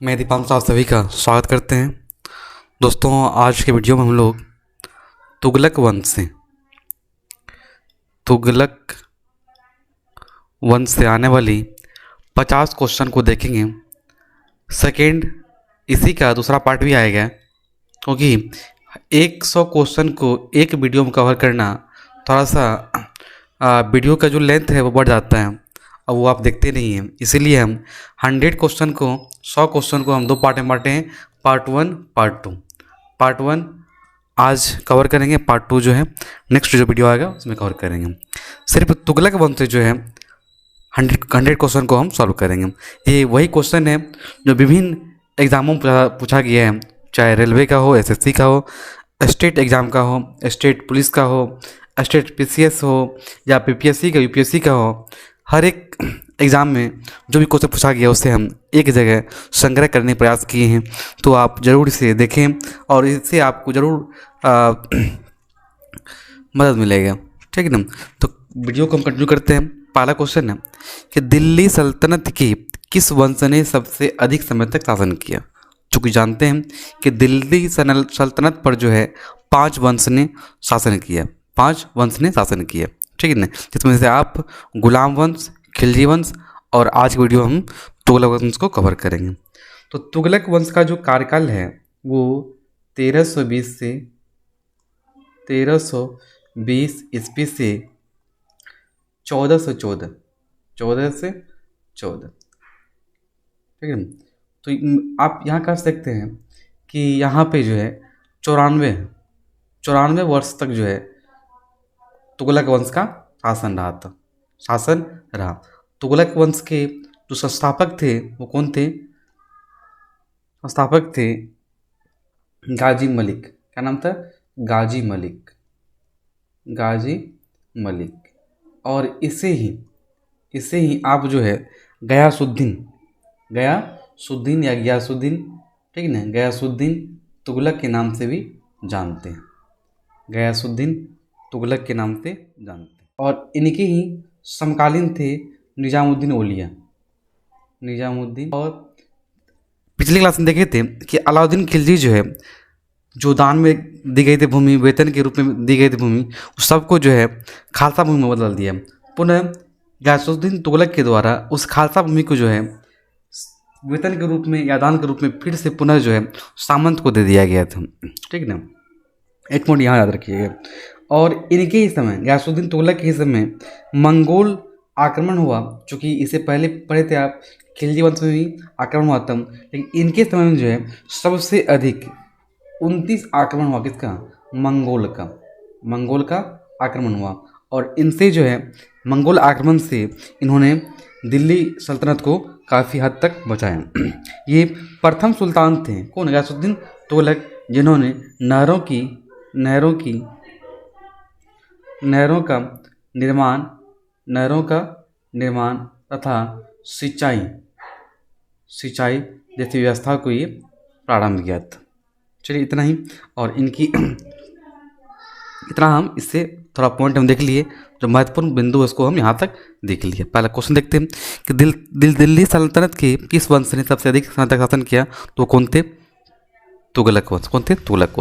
मैं दीपांशु, आप सभी का स्वागत करते हैं। दोस्तों, आज के वीडियो में हम लोग तुगलक वंश से आने वाली 50 क्वेश्चन को देखेंगे। सेकेंड, इसी का दूसरा पार्ट भी आएगा, क्योंकि 100 क्वेश्चन को एक वीडियो में कवर करना थोड़ा सा वीडियो का जो लेंथ है वो बढ़ जाता है और वो आप देखते नहीं हैं। इसीलिए हम 100 क्वेश्चन को हम दो पार्ट में बांटे हैं, पार्ट 1 पार्ट 2। पार्ट 1 आज कवर करेंगे, पार्ट 2 जो है नेक्स्ट जो वीडियो आएगा उसमें कवर करेंगे। सिर्फ तुगलक वंश से जो है 100 क्वेश्चन को हम सॉल्व करेंगे। ये वही क्वेश्चन है जो विभिन्न एग्जामों में पूछा गया है, चाहे रेलवे का हो, एसएससी का हो, स्टेट एग्ज़ाम का हो, स्टेट पुलिस का हो, स्टेट पीसीएस हो या पीपीएससी का, यूपीएससी का हो। हर एक एग्ज़ाम में जो भी क्वेश्चन पूछा गया उससे हम एक जगह संग्रह करने का प्रयास किए हैं। तो आप ज़रूर इसे देखें और इससे आपको ज़रूर मदद मिलेगा, ठीक है ना। तो वीडियो को हम कंटिन्यू करते हैं। पहला क्वेश्चन है कि दिल्ली सल्तनत की किस वंश ने सबसे अधिक समय तक शासन किया। चूँकि जानते हैं कि दिल्ली सल्तनत पर जो है 5 वंश ने शासन किया, 5 वंश ने शासन किया, ठीक है ना। जिसमें से आप गुलाम वंश, खिलजी वंश और आज की वीडियो हम तुगलक वंश को कवर करेंगे। तो तुगलक वंश का जो कार्यकाल है वो 1320 ईस्वी से 1414, ठीक है। तो आप यहाँ कर सकते हैं कि यहाँ पे जो है 94 वर्ष तक जो है तुगलक वंश का शासन रहा। तुगलक वंश के जो संस्थापक थे वो कौन थे? संस्थापक थे गाजी मलिक। क्या नाम था? गाजी मलिक। और इसे ही आप जो है गयासुद्दीन या गयासुद्दीन, ठीक है ना, गयासुद्दीन तुगलक के नाम से भी जानते हैं, गयासुद्दीन तुगलक के नाम से जानते हैं। और इनके ही समकालीन थे निजामुद्दीन औलिया। और पिछली क्लास में देखे थे कि अलाउद्दीन खिलजी जो है, जो दान में दी गई थी भूमि, वेतन के रूप में दी गई थी भूमि, उस सबको जो है खालसा भूमि में बदल दिया। पुनः गयासुद्दीन तुगलक के द्वारा उस खालसा भूमि को जो है वेतन के रूप में या दान के रूप में फिर से पुनः जो है सामंत को दे दिया गया था, ठीक है ना। एक पॉइंट यहाँ याद रखिएगा। और इनके ही समय, गयासुद्दीन तुगलक के ही समय मंगोल आक्रमण हुआ। चूँकि इससे पहले पढ़े थे आप, खिलजी वंश में भी आक्रमण हुआ था, लेकिन इनके समय में जो है सबसे अधिक 29 आक्रमण हुआ। किसका? मंगोल का आक्रमण हुआ। और इनसे जो है मंगोल आक्रमण से इन्होंने दिल्ली सल्तनत को काफ़ी हद तक बचाया। ये प्रथम सुल्तान थे। कौन? गयासुद्दीन तुगलक, जिन्होंने नहरों का निर्माण तथा सिंचाई जैसी व्यवस्था को ये प्रारंभ किया था। चलिए इतना ही। और इनकी इतना हम इससे थोड़ा पॉइंट हम देख लिए, जो महत्वपूर्ण बिंदु है उसको हम यहाँ तक देख लिए। पहला क्वेश्चन देखते हैं कि दिल्ली सल्तनत के किस वंश ने सबसे अधिक समय तक शासन किया। तो कौन थे? तुगलक वंश। कौन थे? तुगलक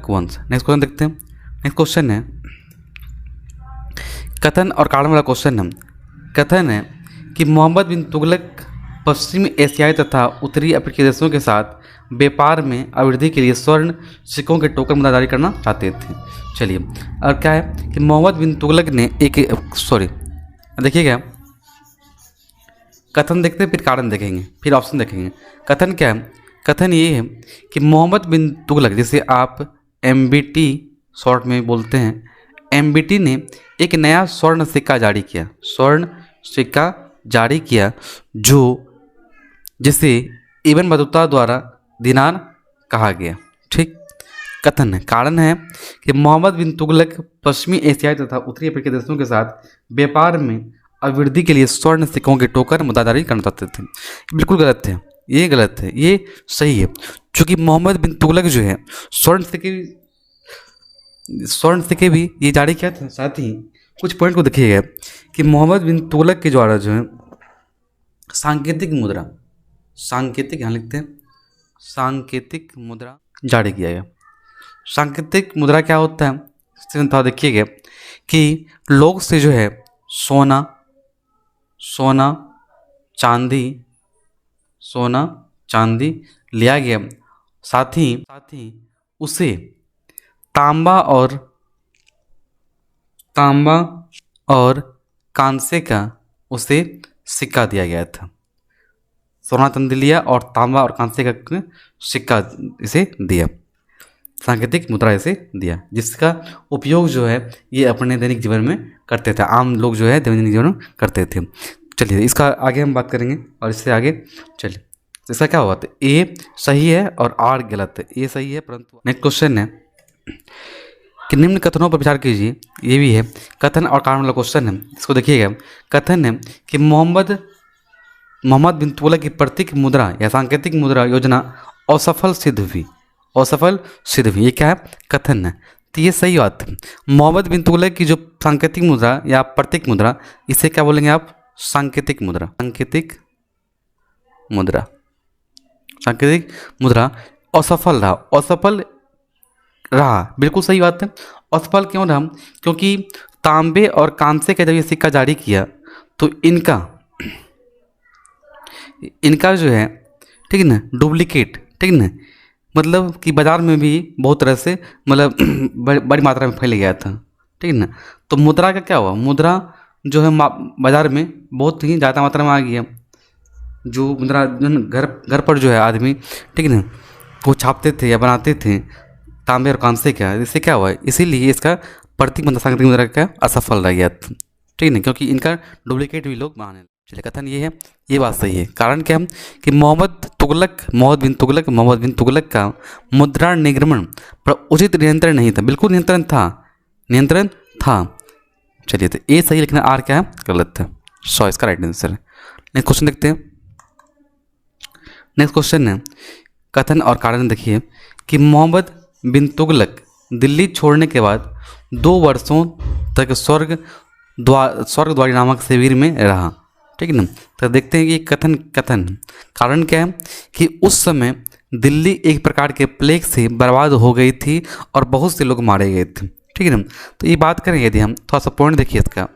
वंश। नेक्स्ट क्वेश्चन देखते हैं। नेक्स्ट क्वेश्चन है कथन और कारण वाला क्वेश्चन है। कथन है कि मोहम्मद बिन तुगलक पश्चिमी एशियाई तथा उत्तरी अफ्रीकी देशों के साथ व्यापार में अभिवृद्धि के लिए स्वर्ण सिक्कों के टोकन मुद्रा जारी करना चाहते थे। चलिए, और क्या है कि मोहम्मद बिन तुगलक ने देखिएगा, कथन देखते हैं फिर कारण देखेंगे फिर ऑप्शन देखेंगे। कथन क्या है? कथन ये है कि मोहम्मद बिन तुगलक, जिसे आप MBT शॉर्ट में बोलते हैं, MBT ने एक नया स्वर्ण सिक्का जारी किया जिसे इब्न बतूता द्वारा दिनार कहा गया, ठीक। कथन है। कारण है कि मोहम्मद बिन तुगलक पश्चिमी एशियाई तथा उत्तरी अफ्रीकी देशों के साथ व्यापार में अभिवृद्धि के लिए स्वर्ण सिक्कों के टोकन मुद्रा जारी करना चाहते थे। बिल्कुल गलत है, ये गलत है, ये सही है। चूँकि मोहम्मद बिन तुगलक जो है स्वर्ण सिक्के भी ये जारी किया था। साथ ही कुछ पॉइंट को देखिएगा कि मोहम्मद बिन तुगलक के द्वारा जो है सांकेतिक मुद्रा सांकेतिक, यहाँ लिखते हैं सांकेतिक मुद्रा जारी किया गया। सांकेतिक मुद्रा क्या होता है, थोड़ा देखिएगा कि लोग से जो है सोना सोना चांदी लिया गया, साथ ही उसे तांबा और कांसे का उसे सिक्का दिया गया था। सोना चांदी लिया और तांबा और कांसे का सिक्का इसे दिया, सांकेतिक मुद्रा इसे दिया, जिसका उपयोग जो है ये अपने दैनिक जीवन में करते थे, आम लोग जो है दैनिक जीवन में करते थे। चलिए इसका आगे हम बात करेंगे और इससे आगे चलिए तो इसका क्या हुआ, तो ए सही है और आर गलत है। ए सही है परंतु नेक्स्ट क्वेश्चन है कि निम्न कथनों पर विचार कीजिए, ये भी है कथन और कारण वाला क्वेश्चन है। इसको देखिएगा, कथन है कि मोहम्मद बिन तुगलक की प्रतीक मुद्रा या सांकेतिक मुद्रा योजना असफल सिद्ध हुई। ये क्या है, कथन है, तो ये सही बात है। मोहम्मद बिन तुगलक की जो सांकेतिक मुद्रा या प्रतीक मुद्रा, इसे क्या बोलेंगे आप, सांकेतिक मुद्रा असफल रहा, बिल्कुल सही बात है। असफल क्यों रहा, क्योंकि तांबे और कांसे का जब ये सिक्का जारी किया तो इनका जो है, ठीक है ना, डुप्लीकेट, ठीक है ना, मतलब कि बाज़ार में भी बहुत तरह से मतलब बड़ी मात्रा में फैल गया था, ठीक है ना। तो मुद्रा का क्या हुआ, मुद्रा जो है बाज़ार में बहुत ही ज़्यादा मात्रा में आ गया। जो मुद्रा घर पर जो है आदमी, ठीक है ना, वो छापते थे या बनाते थे तांबे और कांसे का, इससे क्या हुआ, इसीलिए इसका प्रतीक मुद्रा सांकेतिक मुद्रा का असफल रह गया, ठीक है ना, क्योंकि इनका डुप्लीकेट भी लोग बनाने। चलिए कथन ये है, ये बात सही है। कारण क्या है कि मोहम्मद बिन तुगलक का मुद्रा निर्गमन पर उचित नियंत्रण नहीं था, बिल्कुल नियंत्रण था। चलिए तो ए सही, लेकिन आर क्या है, गलत है। सो इसका राइट आंसर है। नेक्स्ट क्वेश्चन देखते हैं। नेक्स्ट क्वेश्चन है कथन और कारण, देखिए कि मोहम्मद बिन तुगलक दिल्ली छोड़ने के बाद 2 वर्षों तक स्वर्गद्वारी नामक शिविर में रहा, ठीक है ना। तो देखते हैं कि कथन कारण क्या है कि उस समय दिल्ली एक प्रकार के प्लेग से बर्बाद हो गई थी और बहुत से लोग मारे गए थे, ठीक है ना। तो ये बात करें यदि हम, थोड़ा सा पॉइंट देखिए इसका,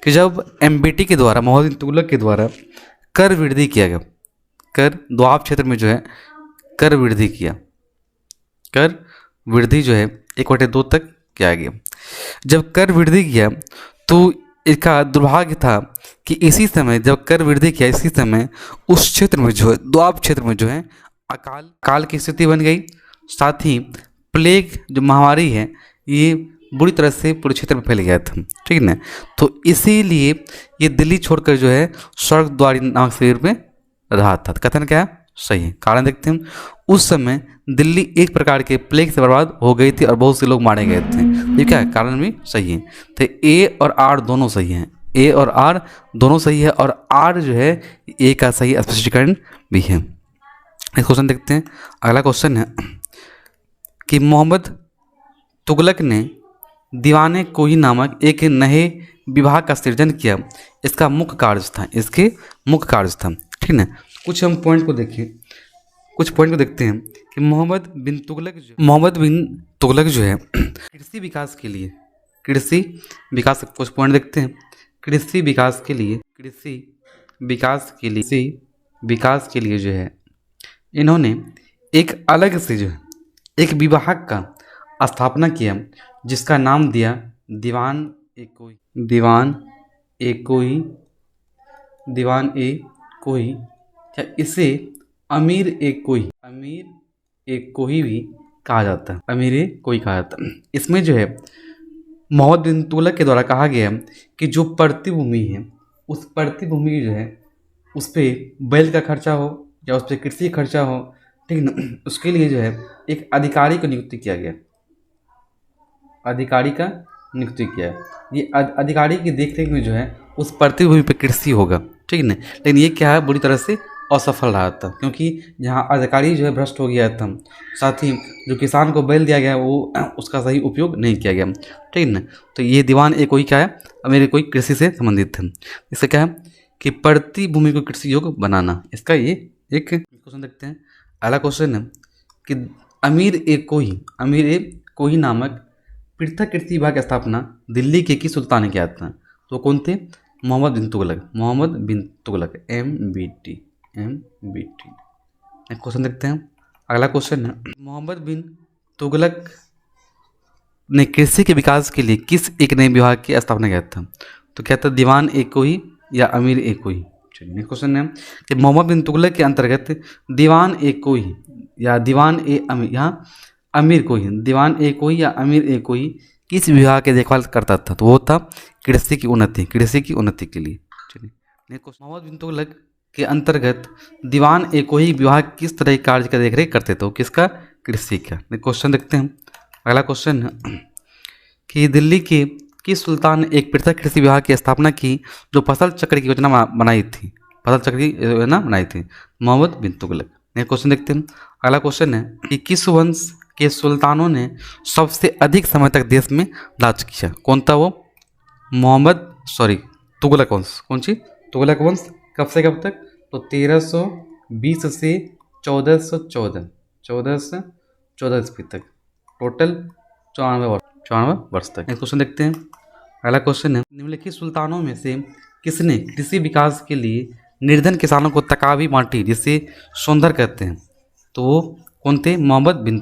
कि जब एमबीटी के द्वारा, मोहम्मद बिन तुगलक के द्वारा कर वृद्धि किया गया, कर द्वाब क्षेत्र में जो है कर वृद्धि जो है 1/2 तक किया गया। जब कर वृद्धि किया तो इसका दुर्भाग्य था कि इसी समय जब कर वृद्धि किया, इसी समय उस क्षेत्र में जो है, द्वाब क्षेत्र में जो है अकाल की स्थिति बन गई। साथ ही प्लेग जो महामारी है ये बुरी तरह से पूरे क्षेत्र में फैल गया था, ठीक है ना। तो इसीलिए ये दिल्ली छोड़कर जो है स्वर्गद्वारी नामक शिविर में रहा था। कथन क्या है, सही है। कारण देखते हैं, उस समय दिल्ली एक प्रकार के प्लेग से बर्बाद हो गई थी और बहुत से लोग मारे गए थे। ये क्या है, कारण भी सही है। तो ए और आर दोनों सही हैं, और आर जो है ए का सही स्पष्टीकरण भी है। नेक्स्ट क्वेश्चन देखते हैं। अगला क्वेश्चन है कि मोहम्मद तुगलक ने दीवाने कोही नामक एक नए विभाग का सृजन किया, इसका मुख्य कार्य था, ठीक है ना। कुछ पॉइंट को देखते हैं कि मोहम्मद बिन तुगलक जो है कृषि विकास कुछ पॉइंट देखते हैं। कृषि विकास के लिए जो है इन्होंने एक अलग से जो है एक विभाग का स्थापना किया, जिसका नाम दिया दीवान ए कोही, क्या इसे अमीर ए कोही भी कहा जाता है। इसमें जो है मोहम्मद बिन तुगलक के द्वारा कहा गया कि जो प्रतिभूमि है, उस प्रतिभूमि जो है उस पर बैल का खर्चा हो या उस पर कृषि खर्चा हो, ठीक है ना, उसके लिए जो है एक अधिकारी को नियुक्ति किया गया, ये अधिकारी की देखरेख में जो है उस प्रतिभूमि पर कृषि होगा, ठीक है ना। लेकिन ये क्या है, बुरी तरह से असफल रहा था, क्योंकि यहाँ अधिकारी जो है भ्रष्ट हो गया था। साथ ही जो किसान को बैल दिया गया वो उसका सही उपयोग नहीं किया गया, ठीक है ना। तो ये दीवान ए कोई क्या है, मेरे कोई कृषि से संबंधित है। इससे क्या है कि प्रतिभूमि को कृषि योग्य बनाना, इसका ये एक क्वेश्चन देखते हैं। अगला क्वेश्चन है कि अमीर ए कोही नामक पृथक कृषि विभाग की स्थापना दिल्ली के किस सुल्तान ने किया था? तो कौन थे? मोहम्मद बिन तुगलक, MBT। क्वेश्चन देखते हैं। अगला क्वेश्चन है मोहम्मद बिन तुगलक ने कृषि के विकास के लिए किस एक नए विभाग की स्थापना किया था? तो क्या था? दीवान ए कोही या अमीर ए कोही? चलिए नेक्स्ट क्वेश्चन है कि मोहम्मद बिन तुगलक के अंतर्गत दीवान ए कोही या दीवान ए अमीर, यहाँ अमीर कोही, दीवान ए कोही या अमीर ए कोही किस विभाग की देखभाल करता था? तो वो था कृषि की उन्नति के लिए। चलिए नेक्स्ट क्वेश्चन, मोहम्मद बिन तुगलक के अंतर्गत दीवान ए कोही विभाग किस तरह के कार्य का देखरेख करते थे? किसका? कृषि का। क्वेश्चन देखते हैं। अगला क्वेश्चन है कि दिल्ली के किस सुल्तान ने एक पृथक कृषि विभाग की स्थापना की जो फसल चक्र की योजना बनाई थी? मोहम्मद बिन तुगलक। नेक्स्ट क्वेश्चन देखते हैं। अगला क्वेश्चन है कि किस वंश के सुल्तानों ने सबसे अधिक समय तक देश में राज किया? कौन था वो? तुगलक वंश। कौन सी? तुगलक वंश। कब से कब तक? तो 1320 से 1414 ईस्वी तक, टोटल 94 वर्ष तक। नेक्स्ट क्वेश्चन देखते हैं। अगला क्वेश्चन है निम्नलिखित सुल्तानों में से किसने कृषि विकास के लिए निर्धन किसानों को तकावी बांटी जिसे सोंधर कहते हैं? तो वो कौन थे? मोहम्मद बिन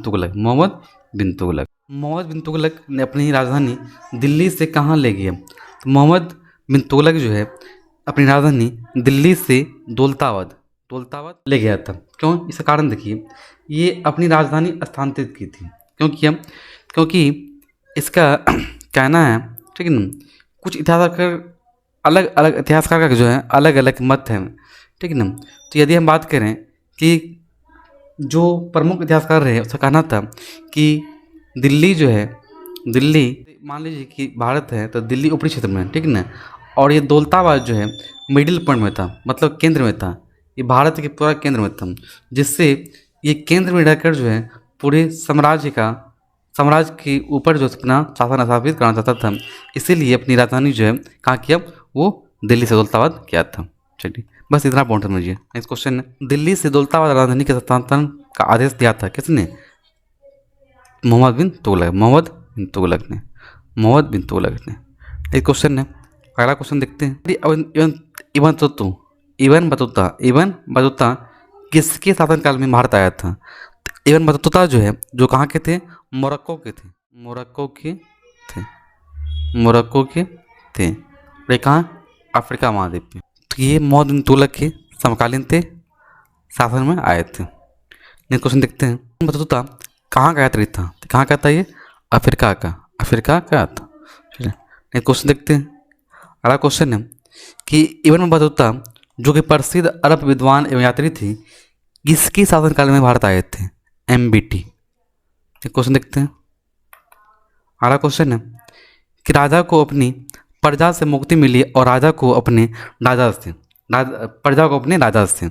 तुगलक ने अपनी राजधानी दिल्ली से कहाँ ले गया? तो मोहम्मद बिन तुगलक जो है अपनी राजधानी दिल्ली से दौलताबाद ले गया था। क्यों? इसका कारण देखिए, ये अपनी राजधानी स्थानांतरित की थी। क्योंकि इसका कहना है, ठीक है ना, कुछ अलग अलग इतिहासकार का जो है अलग अलग मत है, ठीक है ना। तो यदि हम बात करें कि जो प्रमुख इतिहासकार रहे उसका कहना था कि दिल्ली मान लीजिए कि भारत है तो दिल्ली ऊपरी क्षेत्र में, ठीक है ना, और ये दौलताबाद जो है मिडिल पॉइंट में था, मतलब केंद्र में था, ये भारत के पूरा केंद्र में था, जिससे ये केंद्र में रहकर जो है पूरे साम्राज्य के ऊपर जो अपना शासन स्थापित करना चाहता था। इसीलिए अपनी राजधानी जो है कहाँ किया? वो दिल्ली से दौलताबाद किया था। चलिए बस इतना पॉइंट समझिए। नेक्स्ट क्वेश्चन है दिल्ली से दौलताबाद राजधानी के हस्तांतरण का आदेश दिया था किसने? मोहम्मद बिन तुगलक ने। एक क्वेश्चन है। अगला क्वेश्चन देखते हैं। इबन बतूता किसके शासनकाल में भारत आया था? इबन बतूता जो है जो कहाँ के थे? मोरक्को के थे। ये कहाँ? अफ्रीका महाद्वीप में। तो ये मोहम्मद बिन तुगलक के समकालीन थे, शासन में आए थे। नेक्स्ट क्वेश्चन देखते हैं। इबन बतूता कहाँ का यात्री था? कहाँ का था ये? अफ्रीका का था। नेक्स्ट क्वेश्चन देखते हैं। अगला क्वेश्चन है कि इबन बतूता जो कि प्रसिद्ध अरब विद्वान एवं यात्री थे किसके शासनकाल में भारत आए थे? MBT। क्वेश्चन देखते हैं। अगला क्वेश्चन है कि राजा को अपनी प्रजा से मुक्ति मिली और प्रजा को अपने राजा से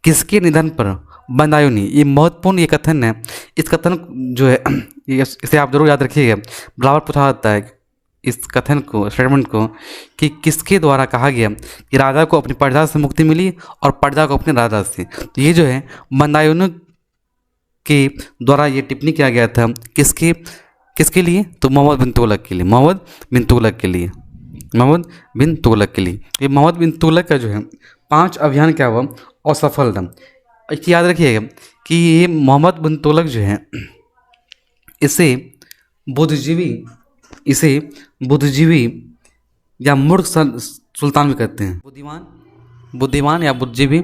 किसके निधन पर बंदायूं ने? ये महत्वपूर्ण ये कथन है। इस कथन जो है इसे आप जरूर याद रखिएगा, बराबर पूछा जाता है इस कथन को, स्टेटमेंट को, कि किसके द्वारा कहा गया कि राजा को अपनी प्रजा से मुक्ति मिली और प्रजा को अपने राजा से। तो ये जो है बंदायूं के द्वारा ये टिप्पणी किया गया था। किसके लिए? तो मोहम्मद बिन तुगलक के लिए। ये मोहम्मद बिन तुगलक का जो है 5 अभियान क्या हुआ? असफल था। इसकी याद रखिएगा कि ये मोहम्मद बिन तुगलक जो है इसे बुद्धिजीवी या मूर्ख सुल्तान भी कहते हैं। बुद्धिमान या बुद्धिजीवी,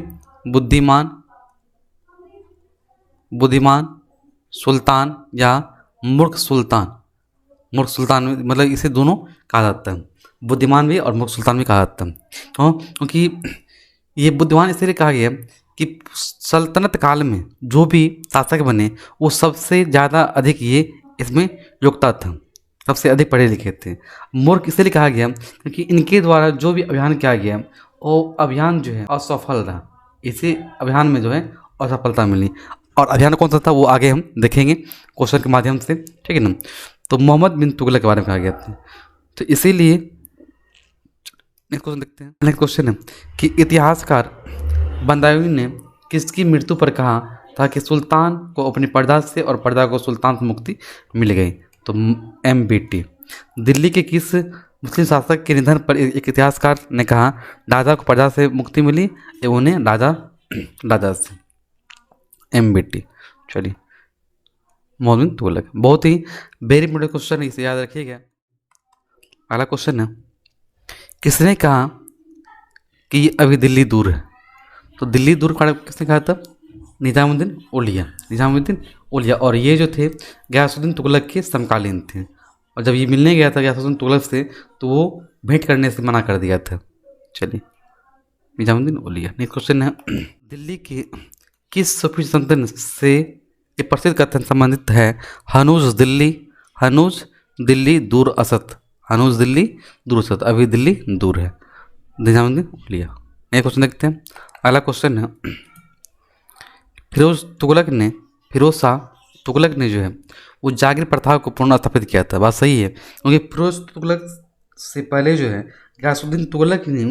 बुद्धिमान सुल्तान या मूर्ख सुल्तान में, मतलब इसे दोनों कहा जाता है, बुद्धिमान भी और मूर्ख सुल्तान भी कहा जाता है। क्योंकि ये बुद्धिमान इसलिए कहा गया कि सल्तनत काल में जो भी शासक बने वो सबसे ज़्यादा अधिक ये इसमें योग्यता था, सबसे अधिक पढ़े लिखे थे। मूर्ख इसलिए कहा गया क्योंकि इनके द्वारा जो भी अभियान किया गया वो अभियान जो है असफल रहा। इसी अभियान में जो है असफलता मिली। और अभियान कौन सा था वो आगे हम देखेंगे क्वेश्चन के माध्यम से, ठीक है ना। तो मोहम्मद बिन तुगलक के बारे में कहा गया था। तो इसीलिए नेक्स्ट क्वेश्चन देखते हैं। नेक्स्ट क्वेश्चन है कि इतिहासकार बंदायूं ने किसकी मृत्यु पर कहा था कि सुल्तान को अपनी प्रजा से और प्रजा को सुल्तान से मुक्ति मिल गई? तो MBT। दिल्ली के किस मुस्लिम शासक के निधन पर एक इतिहासकार ने कहा राजा को प्रजा से मुक्ति मिली एवं उन्हें राजा से? MBT। चलिए, मोहम्मद बिन तुगलक। बहुत ही वेरी इंपॉर्टेंट क्वेश्चन है, इसे याद रखिएगा। अगला क्वेश्चन है, किसने कहा कि अभी दिल्ली दूर है? तो दिल्ली दूर किसने कहा था? निजामुद्दीन औलिया। और ये जो थे गयासुद्दीन तुगलक के समकालीन थे, और जब ये मिलने गया था गयासुद्दीन तुगलक से तो वो भेंट करने से मना कर दिया था। चलिए, निजामुद्दीन औलिया। नेक्स्ट क्वेश्चन है, दिल्ली के किस सूफी संत से ये प्रसिद्ध कथन संबंधित है? हनूज दिल्ली दूर असत। अभी दिल्ली दूर है। निजामुद्दीन औलिया। एक क्वेश्चन देखते हैं। अगला क्वेश्चन है, फिरोज शाह तुगलक ने जो है वो जागीर प्रथा को पुनर्स्थापित किया था। बात सही है, क्योंकि फिरोज तुगलक से पहले जो है गयासुद्दीन तुगलक ने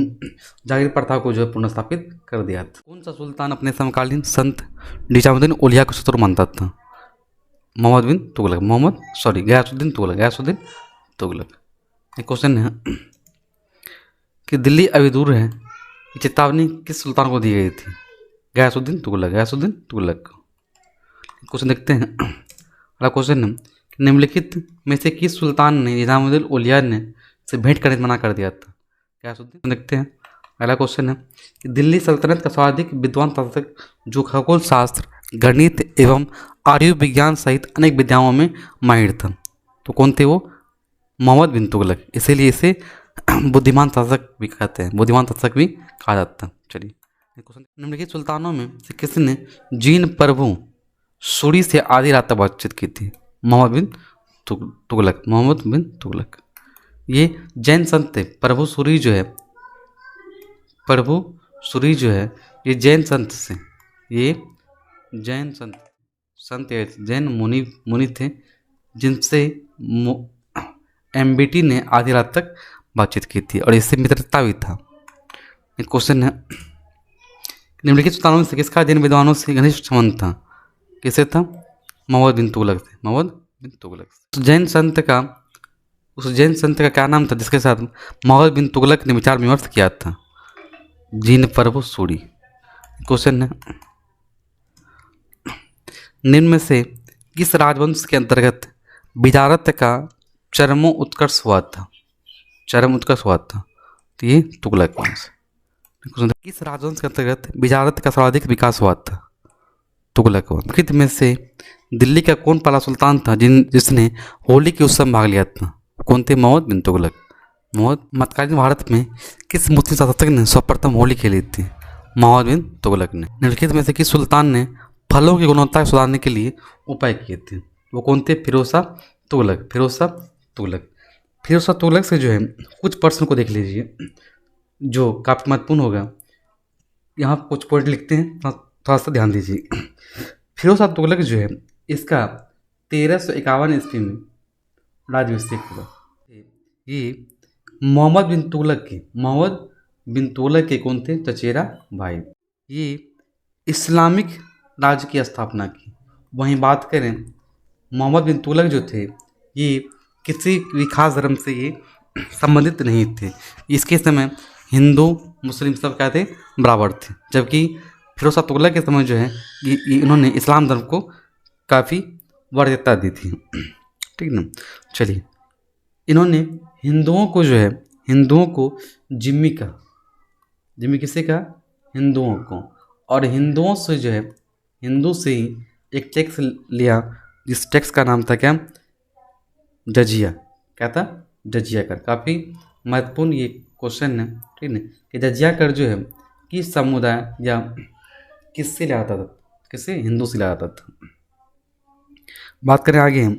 जागीर प्रथा को जो है पुनर्स्थापित कर दिया था। कौन सा सुल्तान अपने समकालीन संत निजामुद्दीन औलिया को शत्रु मानता था? गयासुद्दीन तुगलक। एक क्वेश्चन है कि दिल्ली अभी दूर है, ये चेतावनी किस सुल्तान को दी गई थी? गयासुद्दीन तुगलक। क्वेश्चन देखते हैं। अगला क्वेश्चन है, निम्नलिखित में से किस सुल्तान ने निजामुद्दीन औलिया ने से भेंट करने से मना कर दिया था? गयासुद्दीन। देखते हैं। अगला क्वेश्चन है कि दिल्ली सल्तनत का सर्वाधिक विद्वान शासक जो खगोल शास्त्र, गणित एवं आयुर्विज्ञान सहित अनेक विद्याओं में माहिर था, तो कौन थे वो? मोहम्मद बिन तुगलक। इसीलिए इसे बुद्धिमान शासक भी कहा जाता है। चलिए, निम्नलिखित सुल्तानों में से किसने जीन प्रभु सूरी से आधी रात तक बातचीत की थी? मोहम्मद बिन तुगलक। ये जैन संत थे। प्रभु सूरी जो है ये जैन संत से, जैन मुनि थे, जिनसे MBT ने आधी रात तक बातचीत की थी और इससे मित्रता भी था। एक क्वेश्चन है, निम्नलिखित सुल्तानों से किसका जैन विद्वानों से घनिष्ठ संबंध था? किसे था? मोहम्मद बिन तुगलक। उस जैन संत का क्या नाम था जिसके साथ मोहम्मद बिन तुगलक ने विचार विमर्श किया था? जीन प्रभु सूरी। क्वेश्चन है, निम्न में से किस राजवंश के अंतर्गत विजारत का चरम उत्कर्ष हुआ था? तो ये तुगलक वंश। किस राजवंश के अंतर्गत विजारत का सर्वाधिक विकास हुआ था? तुगलक वंश। निम्नलिखित में से दिल्ली का कौन पहला सुल्तान था जिसने होली के उत्सव में भाग लिया था? कौन थे? मोहम्मद बिन तुगलक। मध्यकालीन भारत में किस मुस्लिम शासक ने सर्वप्रथम होली खेली थी? मोहम्मद बिन तुगलक ने। निम्नलिखित में से किस सुल्तान ने फलों की गुणवत्ता सुधारने के लिए उपाय किए थे? वो कौन थे? फिरोज शाह तुगलक से जो है कुछ प्रश्न को देख लीजिए जो काफ़ी महत्वपूर्ण होगा। यहाँ कुछ पॉइंट लिखते हैं, थोड़ा सा ध्यान दीजिए। फिरोज शाह तुगलक जो है इसका 1351 ईस्वी में राज्याभिषेक हुआ। ये मोहम्मद बिन तुगलक के कौन थे? चचेरा भाई। ये इस्लामिक राज्य की स्थापना की। वहीं बात करें मोहम्मद बिन तुगलक जो थे ये किसी भी खास धर्म से ये संबंधित नहीं थे। इसके समय हिंदू मुस्लिम सब क्या थे? बराबर थे। जबकि फिरोज शाह तुगलक के समय जो है इन्होंने इस्लाम धर्म को काफ़ी वरीयता दी थी। ठीक ना। चलिए, इन्होंने हिंदुओं को जिम्मी कहा। जिम्मी किसे कहा? हिंदुओं को। और हिंदुओं से जो है हिंदू से ही एक टैक्स लिया, जिस टैक्स का नाम था क्या? जजिया। क्या था? जजिया कर। काफ़ी महत्वपूर्ण ये क्वेश्चन है। ठीक है, कि जजिया कर जो है किस समुदाय या किससे लिया जाता था? किससे? हिंदू से लिया जाता था। बात करें आगे हम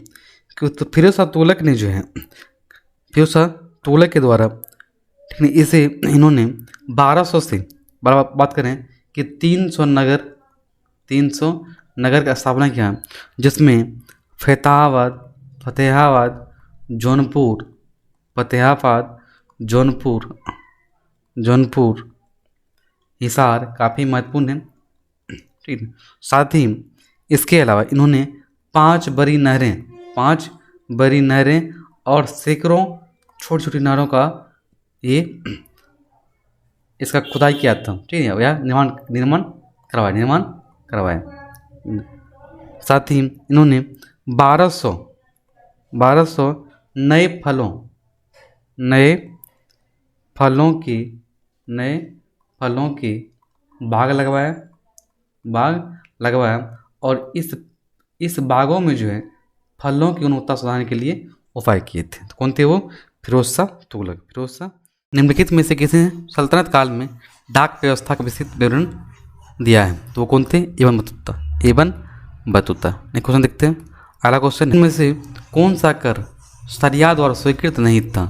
कि तो फिरोज शाह तुगलक ने जो है फिरोज शाह तुगलक के द्वारा ठीक है इसे इन्होंने 1200 से बात करें कि 300 नगर का स्थापना किया, जिसमें फतेहाबाद, जौनपुर, हिसार काफ़ी महत्वपूर्ण है। ठीक है। साथ ही इसके अलावा इन्होंने 5 बड़ी नहरें और सैकड़ों छोटी छोटी नहरों का ये इसका खुदाई किया था, ठीक है, या निर्माण करवाया। साथ ही इन्होंने 1200 नए फलों की बाग लगवाया और इस बागों में जो है फलों की गुणवत्ता सुधारने के लिए उपाय किए थे। तो कौन थे वो? फिरोज शाह तुगलक। निम्नलिखित में से किसी ने सल्तनत काल में डाक व्यवस्था का विस्तृत विवरण दिया है, तो वो कौन थे? एबन बतूता। क्वेश्चन देखते हैं। अगला क्वेश्चन, इनमें से कौन सा कर शरिया द्वारा स्वीकृत नहीं था?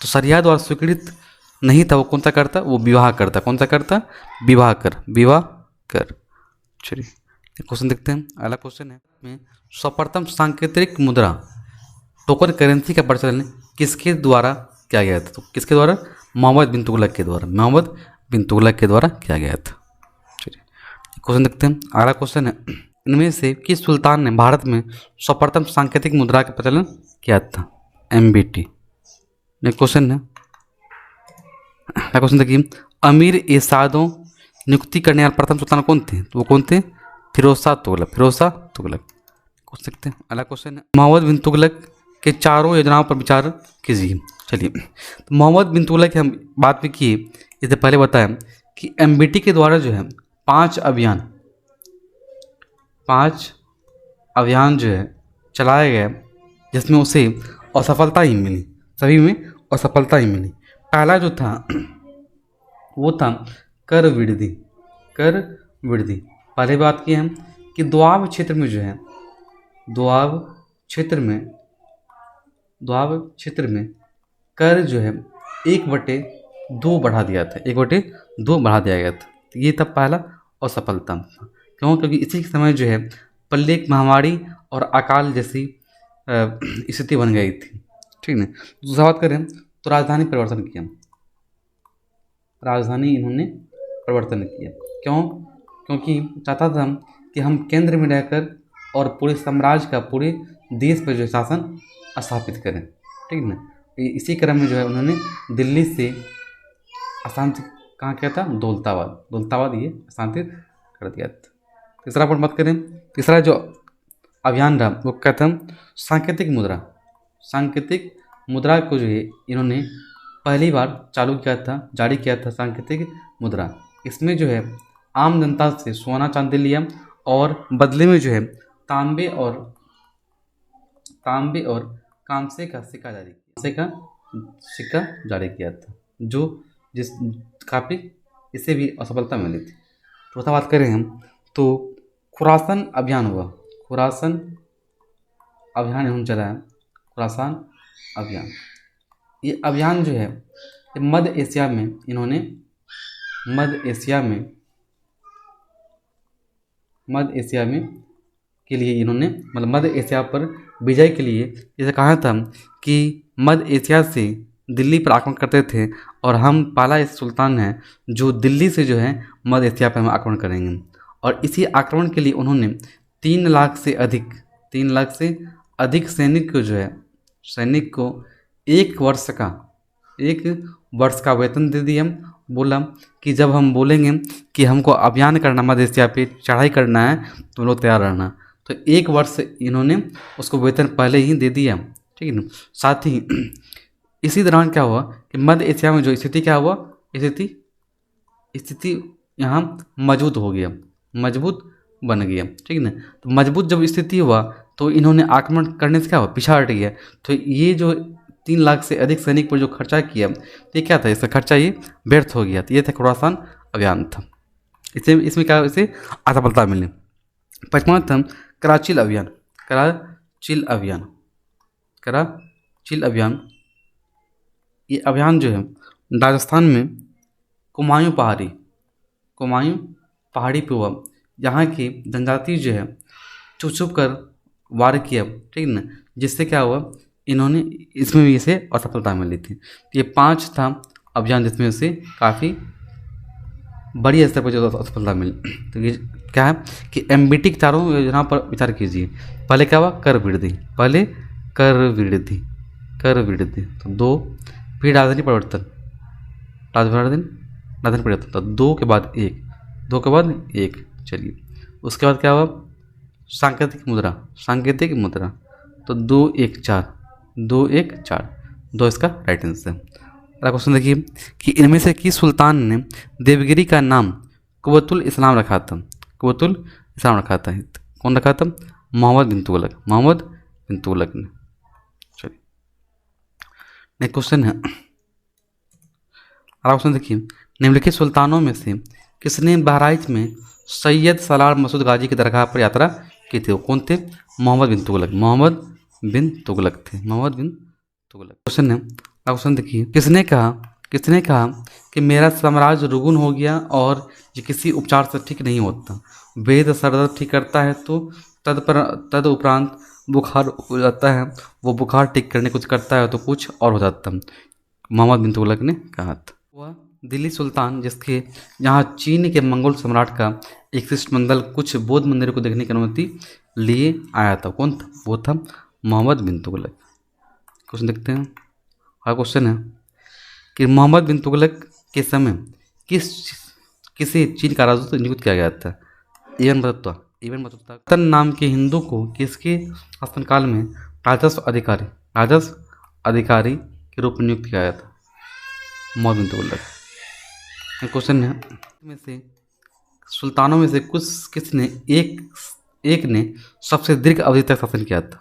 तो शरिया द्वारा स्वीकृत नहीं था वो कौन सा करता? वो विवाह करता। कौन सा करता? विवाह कर। चलिए क्वेश्चन देखते हैं। अगला क्वेश्चन है में सर्वप्रथम सांकेतिक मुद्रा टोकन करेंसी का प्रचलन किसके द्वारा किया गया था? तो किसके द्वारा? मोहम्मद बिन तुगलक के द्वारा किया गया था। चलिए क्वेश्चन देखते हैं। अगला क्वेश्चन है, इनमें से किस सुल्तान ने भारत में सर्वप्रथम सांकेतिक मुद्रा का प्रचलन किया था? MBT। नेक्स्ट क्वेश्चन है, क्वेश्चन देखिए, अमीर ए सादों नियुक्ति करने वाले प्रथम सुल्तान कौन थे? तो वो कौन थे? फिरोज शाह तुगलक। पूछ सकते हैं। अगला क्वेश्चन है, मोहम्मद बिन तुगलक के चारों योजनाओं पर विचार कीजिए। चलिए, तो मोहम्मद बिन तुगलक की हम बात भी की, इससे पहले बताया कि MBT के द्वारा जो है 5 अभियान जो है चलाए गए, जिसमें उसे असफलता ही मिली, सभी में असफलता ही मिली। पहला जो था वो था कर वृद्धि। पहले बात की हम कि दोआब क्षेत्र में कर जो है 1/2 बढ़ा दिया था। 1/2 बढ़ा दिया गया था। तो ये था पहला असफलता। क्योंकि इसी समय जो है प्लेग महामारी और अकाल जैसी स्थिति बन गई थी, ठीक है। दूसरा बात करें तो राजधानी इन्होंने परिवर्तन किया। क्योंकि चाहता था कि हम केंद्र में रहकर और पूरे साम्राज्य का पूरे देश पर जो शासन स्थापित करें, ठीक है ना। इसी क्रम में जो है उन्होंने दिल्ली से अशांति कहाँ किया था? दौलताबाद ये अशांतित कर दिया था। तीसरा पॉइंट बात करें, तीसरा जो अभियान रहा वो क्या था? सांकेतिक मुद्रा को जो है इन्होंने पहली बार जारी किया था सांकेतिक मुद्रा। इसमें जो है आम जनता से सोना चांदी लिया और बदले में जो है तांबे और कांसे का सिक्का जारी किया था, जिस काफ़ी इसे भी असफलता मिली थी। चौथा बात करें हम तो खुरासान अभियान इन्होंने चलाया। खुरासान अभियान, ये अभियान जो है मध्य एशिया में के लिए इन्होंने मतलब मध्य एशिया पर विजय के लिए जैसे कहा था कि मध्य एशिया से दिल्ली पर आक्रमण करते थे और हम पहला इस सुल्तान है जो दिल्ली से जो है मध्य एशिया पर हम आक्रमण करेंगे। और इसी आक्रमण के लिए उन्होंने 3 लाख से अधिक सैनिक को 1 वर्ष का वेतन दे दिया। बोला कि जब हम बोलेंगे कि हमको अभियान करना, मध्य एशिया पे चढ़ाई करना है, तो लोग तैयार रहना। तो 1 वर्ष इन्होंने उसको वेतन पहले ही दे दिया, ठीक है ना। साथ ही इसी दौरान क्या हुआ कि मध्य एशिया में जो स्थिति यहाँ मजबूत बन गया, ठीक है ना। तो मजबूत जब स्थिति हुआ तो इन्होंने आक्रमण करने से क्या हुआ? पीछा हट गया। तो ये जो 3 लाख से अधिक सैनिक पर जो खर्चा किया, तो ये क्या था? इसका खर्चा ये व्यर्थ हो गया। तो ये था खुरासान अभियान था। इसमें क्या इसे असफलता मिली। 5वां था कराचिल अभियान। ये अभियान जो है राजस्थान में कुमायूं पहाड़ी पे हुआ। यहाँ की जनजाति जो है छुप कर वार किया, ठीक है ना, जिससे क्या हुआ इन्होंने इसमें भी इसे असफलता मिली थी। तो ये 5 था अभियान जिसमें से काफ़ी बड़ी स्तर पर जो सफलता मिली। तो ये क्या है कि MBT की चारों योजनाओं पर विचार कीजिए। पहले क्या हुआ, कर वृद्धि, पहले कर वृद्धि, कर वृद्धि तो 2, फिर राजधानी परिवर्तन, राजधानी परिवर्तन तो 2 के बाद 1, 2 के बाद 1। चलिए उसके बाद क्या हुआ, सांकेतिक मुद्रा, सांकेतिक मुद्रा तो 2 1 4, 2 1 4, 2 इसका राइट आंसर। अगला क्वेश्चन देखिए कि इनमें से किस सुल्तान ने देवगिरी का नाम कुवतुल इस्लाम रखा था, कुवतुल इस्लाम रखा था, कौन रखा था, मोहम्मद बिन तुगलक, मोहम्मद बिन तुगलक ने। चलिए नेक्स्ट क्वेश्चन है, अगला क्वेश्चन देखिए निम्नलिखित सुल्तानों में से किसने बहराइच में सैयद सलार मसूद गाजी की दरगाह पर यात्रा की थी, वो कौन थे, मोहम्मद बिन तुगलक, मोहम्मद बिन तुगलक थे, मोहम्मद बिन तुगलक। क्वेश्चन है, क्वेश्चन देखिए किसने कहा कि मेरा साम्राज्य रुगुन हो गया और ये किसी उपचार से ठीक नहीं होता, वेद सर दर्द ठीक करता है तो तद उपरांत बुखार हो जाता है, वो बुखार ठीक करने कुछ करता है तो कुछ और हो जाता है, मोहम्मद बिन तुगलक ने कहा था। वह दिल्ली सुल्तान जिसके यहाँ चीन के मंगोल सम्राट का एक शिष्टमंडल कुछ बौद्ध मंदिरों को देखने की अनुमति लिए आया था, कौन था, वो था मोहम्मद बिन तुगलक। क्वेश्चन देखते हैं, हाँ क्वेश्चन है कि मोहम्मद बिन तुगलक के समय किसे चीन का राजदूत नियुक्त किया गया था, इवन बतुता तन नाम के हिंदू को किसके शासनकाल में राजस्व अधिकारी के रूप में नियुक्त किया गया था, मोहम्मद बिन तुगलक। क्वेश्चन है में से सुल्तानों में से किसने एक ने सबसे दीर्घ अवधि तक शासन किया था,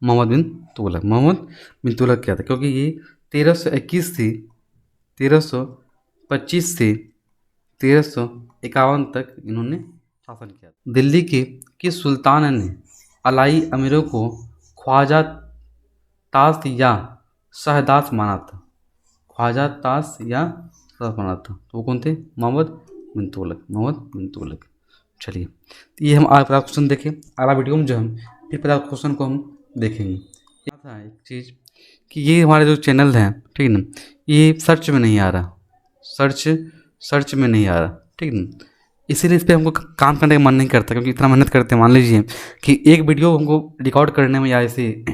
मोहम्मद बिन तुगलक, मोहम्मद बिन तुगलक किया था, क्योंकि ये 1325 से 1351 तक इन्होंने शासन किया था। दिल्ली के किस सुल्तान ने अलाई अमीरों को ख्वाजा तास या शहदास माना था, ख्वाजा तास या शहदास माना था, तो वो कौन थे, मोहम्मद बिन तुगलक, मोहम्मद बिन तुगलक। चलिए तो ये हम आज 50 क्वेश्चन देखें, अगला वीडियो में जो हम फिर 50 क्वेश्चन को हम देखेंगे। क्या था एक चीज़ कि ये हमारे जो चैनल हैं, ठीक है ना, ये सर्च में नहीं आ रहा, सर्च में नहीं आ रहा, ठीक है ना, इसीलिए इस पर हमको काम करने का मन नहीं करता, क्योंकि इतना मेहनत करते हैं। मान लीजिए कि एक वीडियो हमको रिकॉर्ड करने में या ऐसे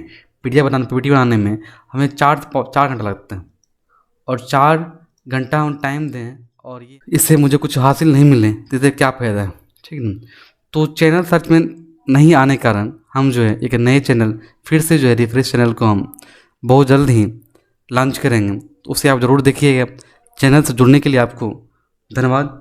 पीडीएफ बनाने में हमें 4 घंटा लगता है, और 4 घंटा हम टाइम दें और ये इससे मुझे कुछ हासिल नहीं मिले तो इससे क्या फ़ायदा है, ठीक है ना। तो चैनल सर्च में नहीं आने के कारण हम जो है एक नए चैनल फिर से जो है रिफ्रेश चैनल को हम बहुत जल्द ही लॉन्च करेंगे, तो उसे आप ज़रूर देखिएगा। चैनल से जुड़ने के लिए आपको धन्यवाद।